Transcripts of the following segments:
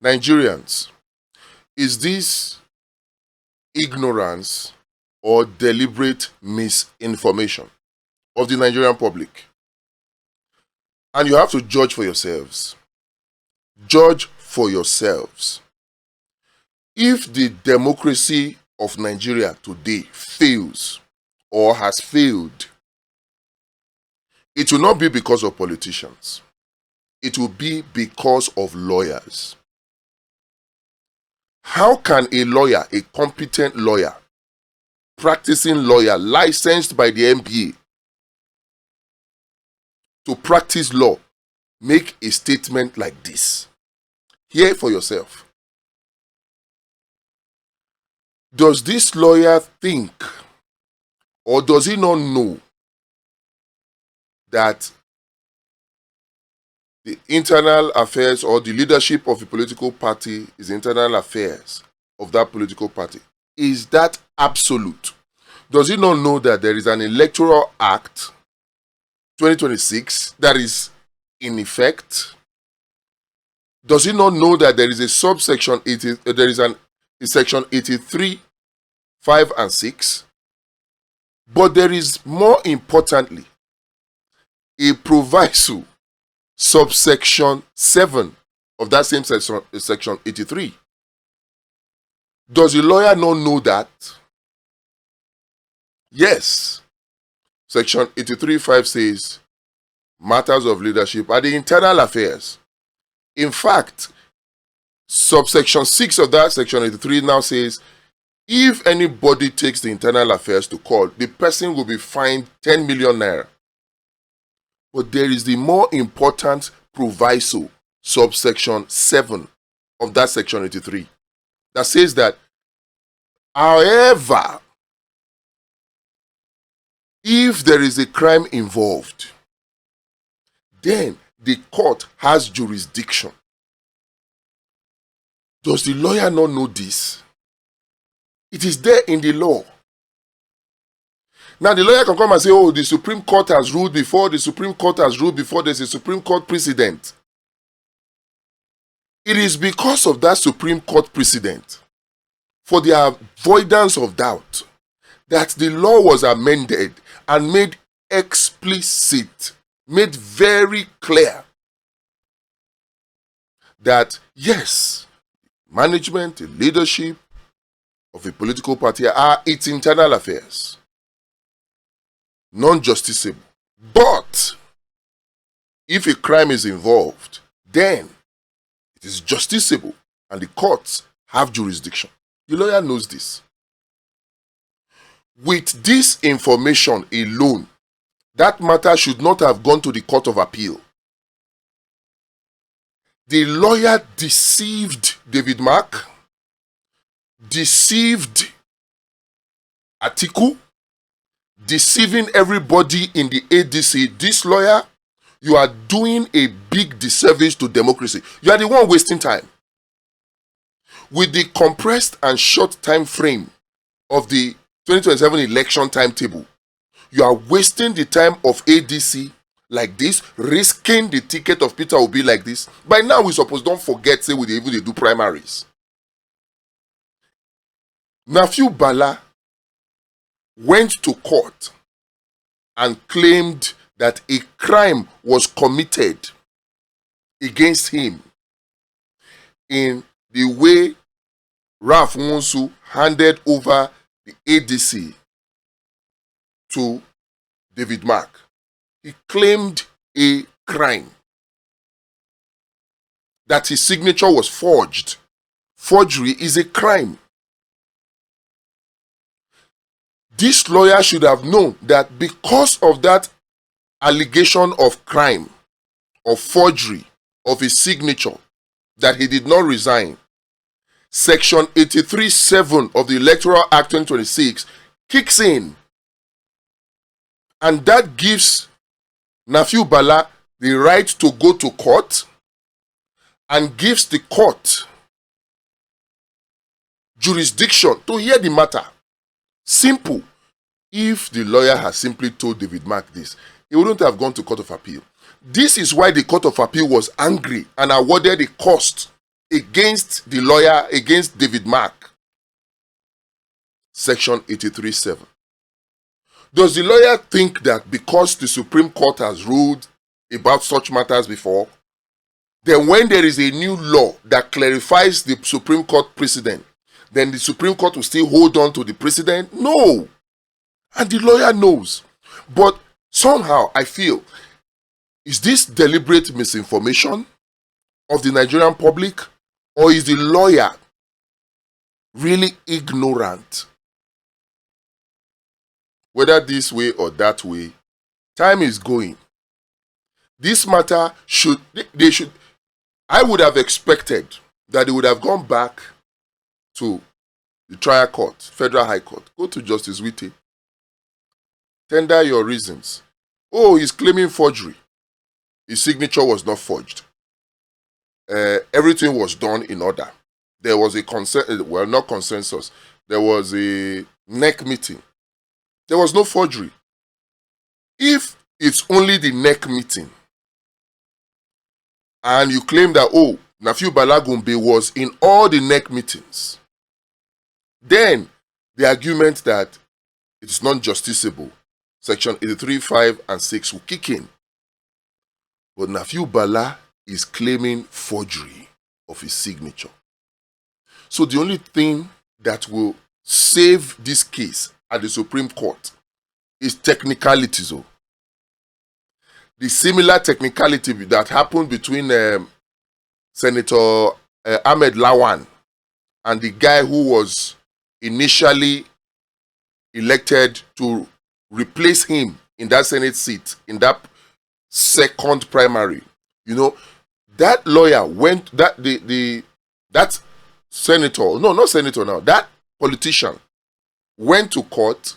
Nigerians, is this ignorance or deliberate misinformation of the Nigerian public? And you have to judge for yourselves. Judge for yourselves. If the democracy of Nigeria today fails or has failed, it will not be because of politicians. It will be because of lawyers. How can a lawyer, a competent lawyer, practicing lawyer, licensed by the NBA to practice law, make a statement like this? Hear it for yourself. Does this lawyer think, or does he not know, that the internal affairs or the leadership of a political party is internal affairs of that political party? Is that absolute? Does he not know that there is an Electoral Act 2026 that is in effect? Does he not know that there is a subsection, there is a section 83, 5 and 6? But there is, more importantly, a proviso, subsection 7 of that same section 83. Does the lawyer not know that? Yes. Section 83.5 says matters of leadership are the internal affairs. In fact, subsection 6 of that section 83 now says if anybody takes the internal affairs to court, the person will be fined 10 million naira. But there is the more important proviso, subsection 7 of that section 83, that says that, however, if there is a crime involved, then the court has jurisdiction. Does the lawyer not know this? It is there in the law. Now the lawyer can come and say, oh, the Supreme Court has ruled before, there's a Supreme Court precedent. It is because of that Supreme Court precedent, for the avoidance of doubt, that the law was amended and made explicit, made very clear that yes, management, the leadership of a political party are its internal affairs, non-justiciable. But if a crime is involved, then it is justiciable and the courts have jurisdiction. The lawyer knows this. With this information alone, that matter should not have gone to the Court of Appeal. The lawyer deceived David Mark, deceived Atiku, deceiving everybody in the ADC. This lawyer, you are doing a big disservice to democracy. You are the one wasting time. With the compressed and short time frame of the 2027 election timetable, you are wasting the time of ADC like this, risking the ticket of Peter Obi like this. By now, we suppose, don't forget, say, we even do primaries. Nafiu Bala went to court and claimed that a crime was committed against him in the way Ralph Nwosu handed over the ADC to David Mark. He claimed a crime, that his signature was forged. Forgery is a crime. This lawyer should have known that because of that allegation of crime, of forgery, of his signature, that he did not resign. Section 83.7 of the Electoral Act 2026 kicks in. And that gives Nafiu Bala the right to go to court and gives the court jurisdiction to hear the matter. Simple. If the lawyer has simply told David Mark this, he wouldn't have gone to Court of Appeal. This is why the Court of Appeal was angry and awarded a cost against the lawyer, against David Mark. Section 83.7. Does the lawyer think that because the Supreme Court has ruled about such matters before, then when there is a new law that clarifies the Supreme Court precedent, then the Supreme Court will still hold on to the precedent? No. And the lawyer knows. But somehow I feel, is this deliberate misinformation of the Nigerian public, or is the lawyer really ignorant? Whether this way or that way, time is going. This matter I would have expected that they would have gone back to the trial court, Federal High Court. Go to Justice Wite. Tender your reasons. Oh, he's claiming forgery. His signature was not forged. Everything was done in order. There was a not consensus. There was a neck meeting. There was no forgery. If it's only the neck meeting, and you claim that, oh, Nafiu Bala Gombe was in all the neck meetings, then the argument that it's not justiciable, Section 83.5 and 6 will kick in. But Nafiu Bala is claiming forgery of his signature. So the only thing that will save this case at the Supreme Court is technicalities. The similar technicality that happened between Senator Ahmed Lawan and the guy who was initially elected to replace him in that Senate seat, in that second primary. You know, that lawyer went, that senator, no, not senator now, that politician went to court,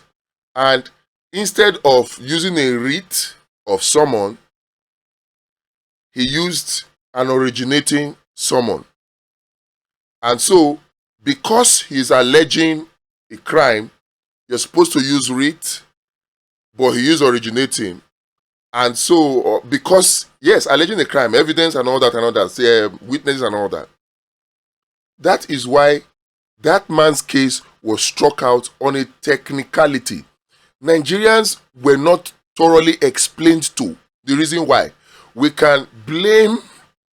and instead of using a writ of summon, he used an originating summon. And so, because he's alleging a crime, you're supposed to use writ, but he used originating. And so, because, yes, alleging a crime, evidence and all that, witnesses and all that. That is why that man's case was struck out on a technicality. Nigerians were not thoroughly explained to. The reason why. We can blame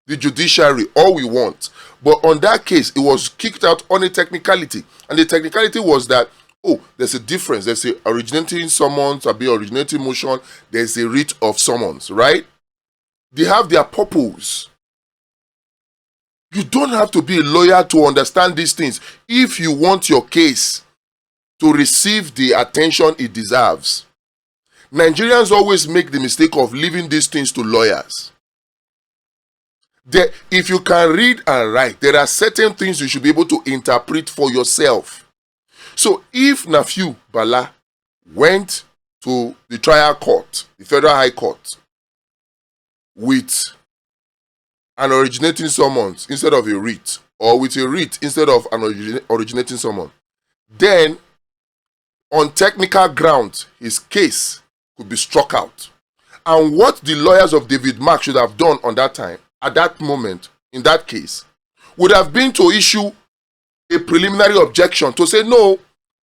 the judiciary all we want, but on that case, it was kicked out on a technicality. And the technicality was that, oh, there's a difference. There's a originating summons, originating motion. There's a writ of summons, right? They have their purpose. You don't have to be a lawyer to understand these things if you want your case to receive the attention it deserves. Nigerians always make the mistake of leaving these things to lawyers. If you can read and write, there are certain things you should be able to interpret for yourself. So if Nafiu Bala went to the trial court, the Federal High Court, with an originating summons instead of a writ, or with a writ instead of an originating summons, then on technical grounds, his case could be struck out. And what the lawyers of David Mark should have done on that time, at that moment, in that case, would have been to issue a preliminary objection to say, no,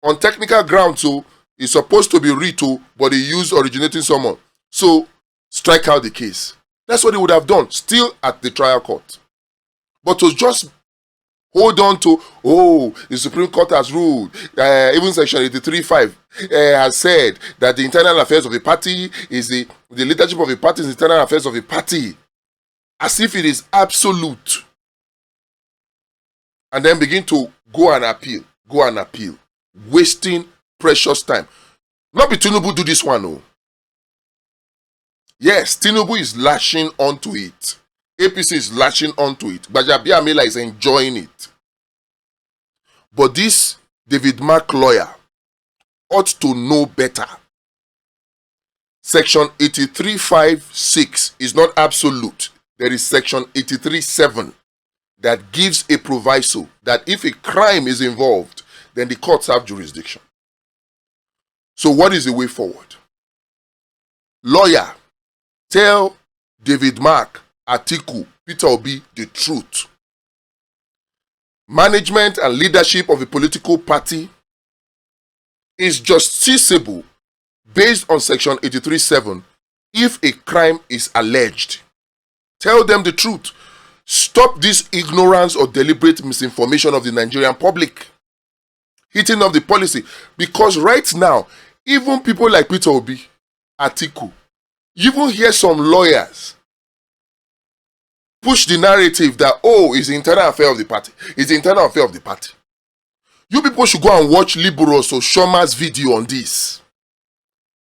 on technical grounds, so it's supposed to be writ, but he used originating summons. So strike out the case. That's what he would have done, still at the trial court. But to just hold on to, oh, the Supreme Court has ruled, even Section 83.5 has said that the internal affairs of a party is the leadership of a party is the internal affairs of a party. As if it is absolute. And then begin to go and appeal, wasting precious time. Not be Tinubu do this one, no. Yes, Tinubu is lashing onto it. APC is lashing onto it. Gbajabiamila is enjoying it. But this David Mark lawyer ought to know better. Section 83.5.6 is not absolute. There is Section 83.7 that gives a proviso that if a crime is involved, then the courts have jurisdiction. So what is the way forward? Lawyer, tell David Mark, Atiku, Peter Obi the truth. management and leadership of a political party is justiciable based on Section 83(7) if a crime is alleged. Tell them the truth. Stop this ignorance or deliberate misinformation of the Nigerian public. Hitting up the policy. Because right now, even people like Peter Obi, Atiku, you even hear some lawyers push the narrative that, oh, it's the internal affair of the party. It's the internal affair of the party. You people should go and watch Liberals Oshoma's video on this.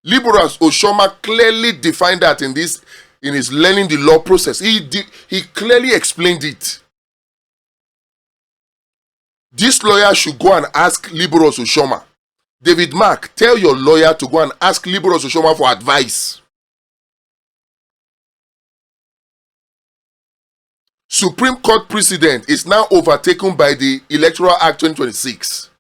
Liberals Oshoma clearly defined that in his learning the law process. He clearly explained it. This lawyer should go and ask Liberals Oshoma. David Mark, tell your lawyer to go and ask Liberals Oshoma for advice. Supreme Court precedent is now overtaken by the Electoral Act 2026.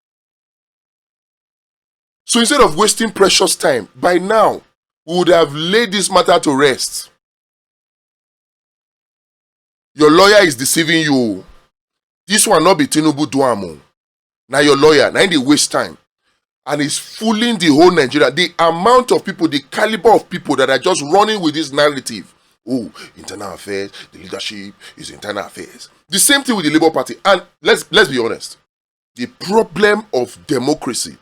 So instead of wasting precious time, by now, we would have laid this matter to rest. Your lawyer is deceiving you. This one not be Tinubu Duamo. Now your lawyer, now they waste time. And it's fooling the whole Nigeria. The amount of people, the caliber of people that are just running with this narrative. Oh, internal affairs, the leadership is internal affairs. The same thing with the Labour Party. And let's be honest. The problem of democracy,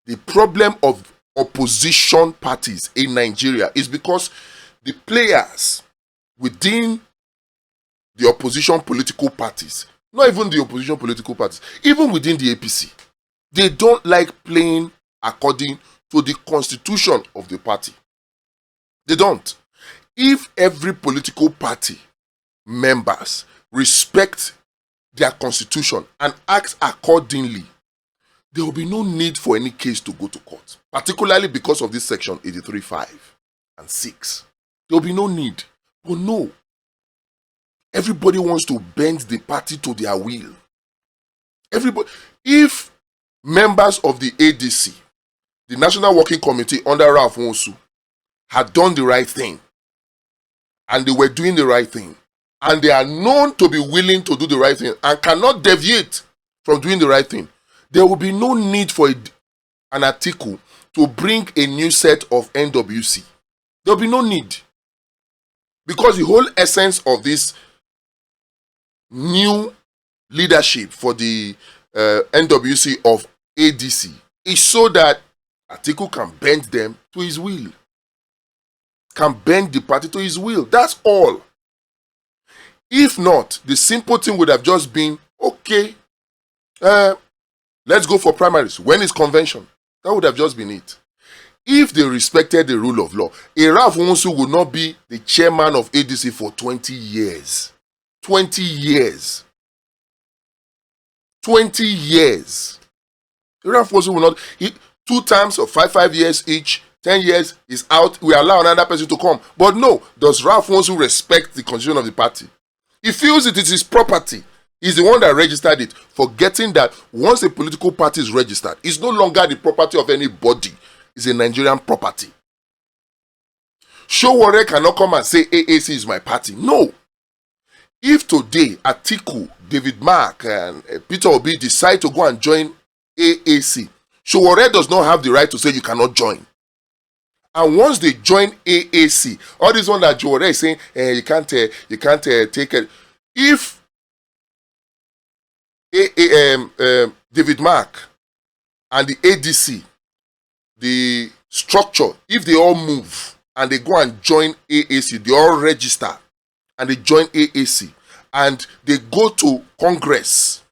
the problem of opposition parties in Nigeria is because the players within the opposition political parties, not even the opposition political parties, even within the APC, they don't like playing according to the constitution of the party. They don't. If every political party members respect their constitution and act accordingly, there will be no need for any case to go to court, particularly because of this section 83(5) and 6. There will be no need. But no. Everybody wants to bend the party to their will. Everybody. If members of the ADC, the National Working Committee under Ralph Wonsu, had done the right thing, and they were doing the right thing, and they are known to be willing to do the right thing and cannot deviate from doing the right thing, there will be no need for an article to bring a new set of NWC. There will be no need. Because the whole essence of this new leadership for the NWC of ADC is so that Atiku can bend them to his will. Can bend the party to his will. That's all. If not, the simple thing would have just been, okay, let's go for primaries. When is convention? That would have just been it. If they respected the rule of law, a Ralph Wonsu would not be the chairman of ADC for 20 years. 20 years. 20 years. Ralph Wonsu will not, 2 terms of 5 years each, 10 years is out, we allow another person to come. But no, does Ralph Wonsu respect the constitution of the party? He feels it is his property. He's the one that registered it, forgetting that once a political party is registered, it's no longer the property of anybody. It's a Nigerian property. Showore cannot come and say AAC is my party. No. If today Atiku, David Mark, and Peter Obi decide to go and join AAC, Showore does not have the right to say you cannot join. And once they join AAC, all this one that Showore is saying, you can't take it. If David Mark and the ADC, the structure, if they all move and they go and join AAC, they all register and they join AAC and they go to Congress,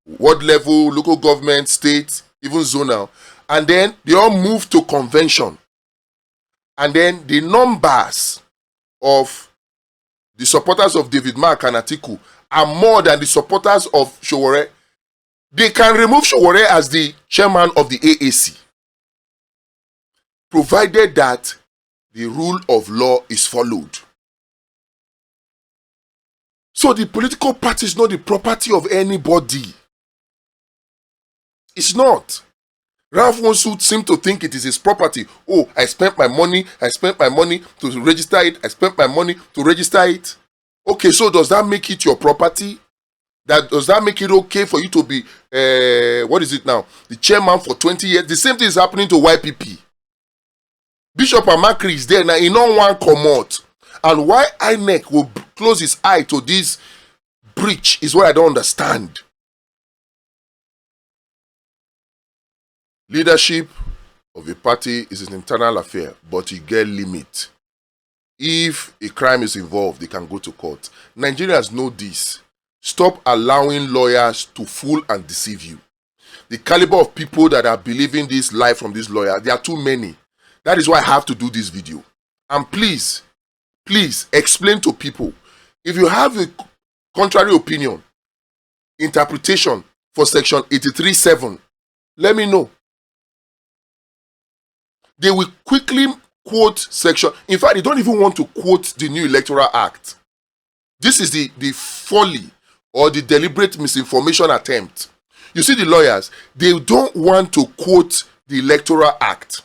ward level, local government, state, even zonal, and then they all move to convention. And then the numbers of the supporters of David Mark and Atiku are more than the supporters of Showore. They can remove Showore as the chairman of the AAC, provided that the rule of law is followed. So the political party is not the property of anybody. It's not. Ralph Wonsu seems to think it is his property. Oh, I spent my money to register it. I spent my money to register it. Okay, so does that make it your property? Does that make it okay for you to be, what is it now? The chairman for 20 years? The same thing is happening to YPP. Bishop Amakri is there now, he no one come out. And why INEC will close his eye to this breach is what I don't understand. Leadership of a party is an internal affair, but you get limit. If a crime is involved, they can go to court. Nigerians know this. Stop allowing lawyers to fool and deceive you. The caliber of people that are believing this lie from this lawyer, there are too many. That is why I have to do this video. And please explain to people. If you have a contrary opinion, interpretation for section 83(7), let me know. They will quickly quote section. In fact, they don't even want to quote the new Electoral Act. This is the folly or the deliberate misinformation attempt. You see, the lawyers, they don't want to quote the Electoral Act.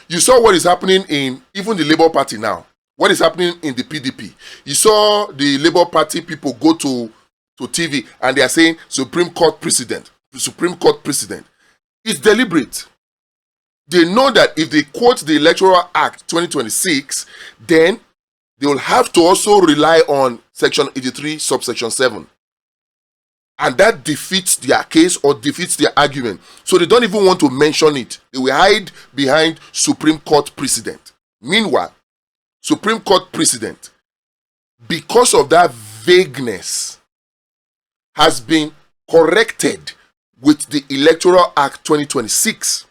You saw what is happening in even the Labour Party now. What is happening in the PDP. You saw the Labour Party people go to TV and they are saying Supreme Court precedent. Supreme Court precedent. It's deliberate. They know that if they quote the Electoral Act 2026, then they will have to also rely on section 83 subsection 7. And that defeats their case or defeats their argument. So they don't even want to mention it. They will hide behind Supreme Court precedent. Meanwhile, Supreme Court precedent, because of that vagueness, has been corrected with the Electoral Act 2026.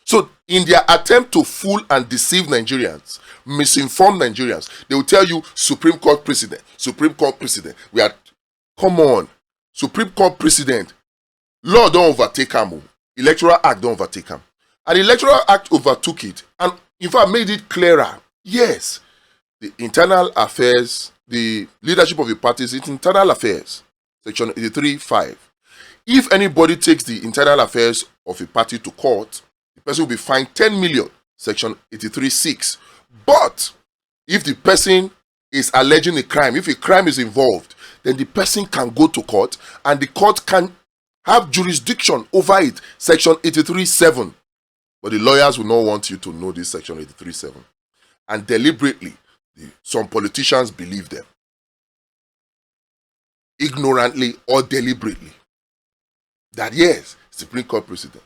So in their attempt to fool and deceive Nigerians, misinform Nigerians, they will tell you Supreme Court precedent, Supreme Court precedent. Come on, Supreme Court precedent. Law don't overtake them. Electoral Act don't overtake them. And the Electoral Act overtook it and in fact made it clearer. Yes, the internal affairs, the leadership of the parties, it's internal affairs. Section 83(5). If anybody takes the internal affairs of a party to court, the person will be fined 10 million. Section 83(6). But if the person is alleging a crime, if a crime is involved, then the person can go to court and the court can have jurisdiction over it. Section 83(7). But the lawyers will not want you to know this section 83(7). And deliberately, some politicians believe them. Ignorantly or deliberately. That yes, Supreme Court precedent.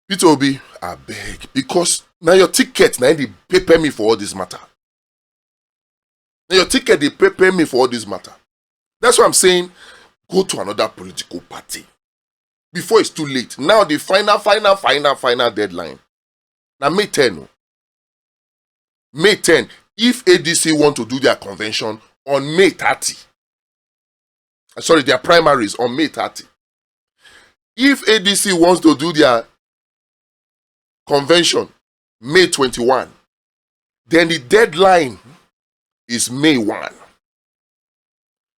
Peter Obi, I beg, because now your ticket, now they pay me for all this matter. Now your ticket, they pay me for all this matter. That's why I'm saying, go to another political party. Before it's too late. Now the final deadline. Now May 10. May 10. If ADC want to do their convention on May 30. Sorry, their primaries on May 30. If ADC wants to do their convention May 21, then the deadline is May 1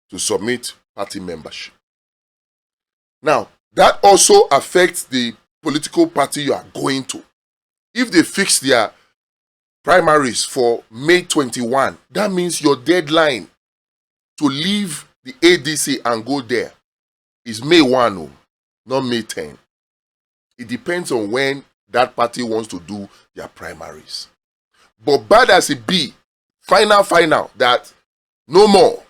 to submit party membership. Now, that also affects the political party you are going to. If they fix their primaries for May 21, that means your deadline to leave the ADC and go there is May 1, not May 10. It depends on when that party wants to do their primaries. But bad as it be, final, that no more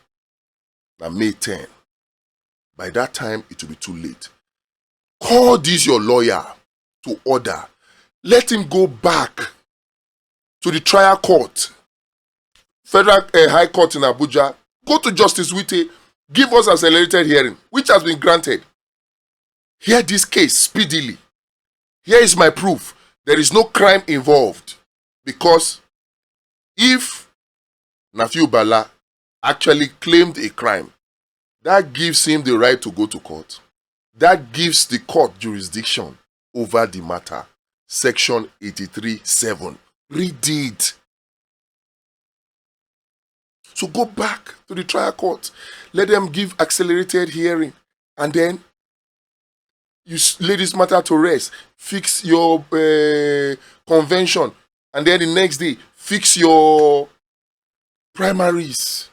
than May 10. By that time, it will be too late. Call this your lawyer to order. Let him go back to the trial court, Federal High Court in Abuja. Go to Justice Wite, give us accelerated hearing, which has been granted. Hear this case speedily. Here is my proof. There is no crime involved. Because if Nafiu Bala actually claimed a crime, that gives him the right to go to court. That gives the court jurisdiction over the matter. Section 83(7). Read it. So go back to the trial court. Let them give accelerated hearing. And then you lay this matter to rest. Fix your convention. And then the next day, fix your primaries.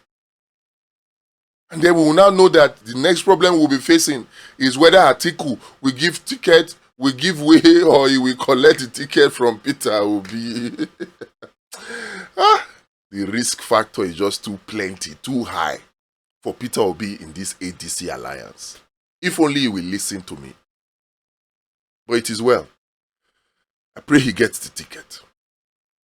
And then we will now know that the next problem we'll be facing is whether Atiku will give ticket, will give way, or he will collect the ticket from Peter Obi. The risk factor is just too plenty, too high for Peter Obi in this ADC alliance. If only he will listen to me. But it is well. I pray he gets the ticket.